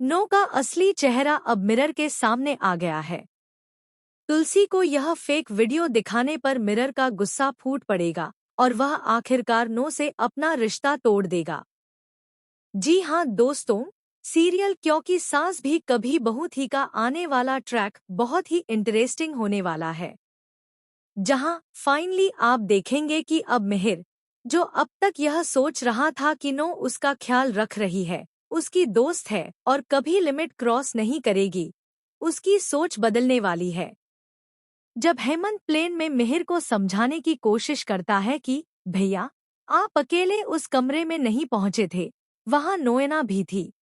No का असली चेहरा अब मिरर के सामने आ गया है। तुलसी को यह फेक वीडियो दिखाने पर मिरर का गुस्सा फूट पड़ेगा और वह आखिरकार नो से अपना रिश्ता तोड़ देगा। जी हाँ दोस्तों, सीरियल क्योंकि सास भी कभी बहू थी का आने वाला ट्रैक बहुत ही इंटरेस्टिंग होने वाला है, जहां फाइनली आप देखेंगे कि अब मिहिर, जो अब तक यह सोच रहा था कि नो उसका ख्याल रख रही है, उसकी दोस्त है और कभी लिमिट क्रॉस नहीं करेगी, उसकी सोच बदलने वाली है। जब हेमंत प्लेन में मिहिर को समझाने की कोशिश करता है कि भैया, आप अकेले उस कमरे में नहीं पहुंचे थे, वहां नोएना भी थी।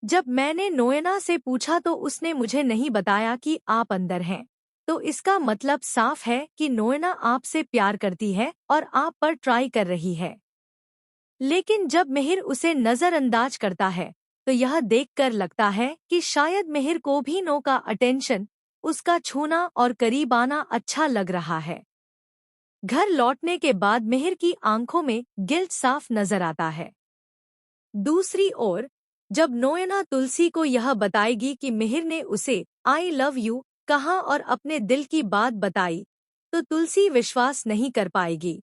जब मैंने नोएना से पूछा तो उसने मुझे नहीं बताया कि आप अंदर हैं। तो इसका मतलब साफ है कि नोएना आपसे प्यार करती है और आप पर ट्राई कर रही है। लेकिन जब मिहिर उसे नजरअंदाज करता है, तो यह देखकर लगता है कि शायद मिहिर को भी नो का अटेंशन, उसका छूना और करीब आना अच्छा लग रहा है। घर लौटने के बाद मिहिर की आंखों में गिल्ट साफ नजर आता है। दूसरी ओर, जब नोएना तुलसी को यह बताएगी कि मिहिर ने उसे आई लव यू कहा और अपने दिल की बात बताई, तो तुलसी विश्वास नहीं कर पाएगी।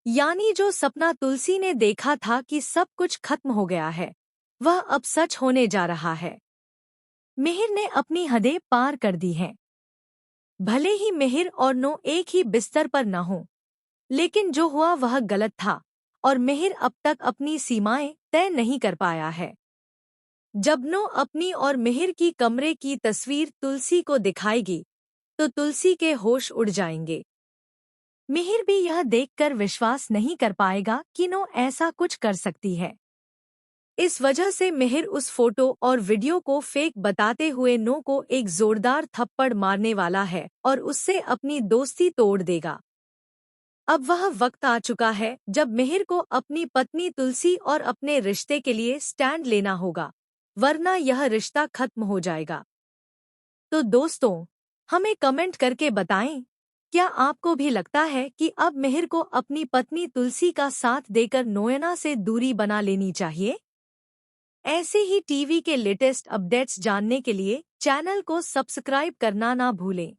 यानी जो सपना तुलसी ने देखा था कि सब कुछ खत्म हो गया है, वह अब सच होने जा रहा है। मिहिर ने अपनी हदें पार कर दी हैं। भले ही मिहिर और नो एक ही बिस्तर पर न हो, लेकिन जो हुआ वह गलत था और मिहिर अब तक अपनी सीमाएं तय नहीं कर पाया है। जब नो अपनी और मिहिर की कमरे की तस्वीर तुलसी को दिखाएगी, तो तुलसी के होश उड़ जाएंगे। मिहिर भी यह देखकर विश्वास नहीं कर पाएगा कि नो ऐसा कुछ कर सकती है। इस वजह से मिहिर उस फोटो और वीडियो को फेक बताते हुए नो को एक जोरदार थप्पड़ मारने वाला है और उससे अपनी दोस्ती तोड़ देगा। अब वह वक्त आ चुका है जब मिहिर को अपनी पत्नी तुलसी और अपने रिश्ते के लिए स्टैंड लेना होगा, वरना यह रिश्ता खत्म हो जाएगा। तो दोस्तों, हमें कमेंट करके बताएं, क्या आपको भी लगता है कि अब मिहिर को अपनी पत्नी तुलसी का साथ देकर नोएना से दूरी बना लेनी चाहिए? ऐसे ही टीवी के लेटेस्ट अपडेट्स जानने के लिए चैनल को सब्सक्राइब करना ना भूलें।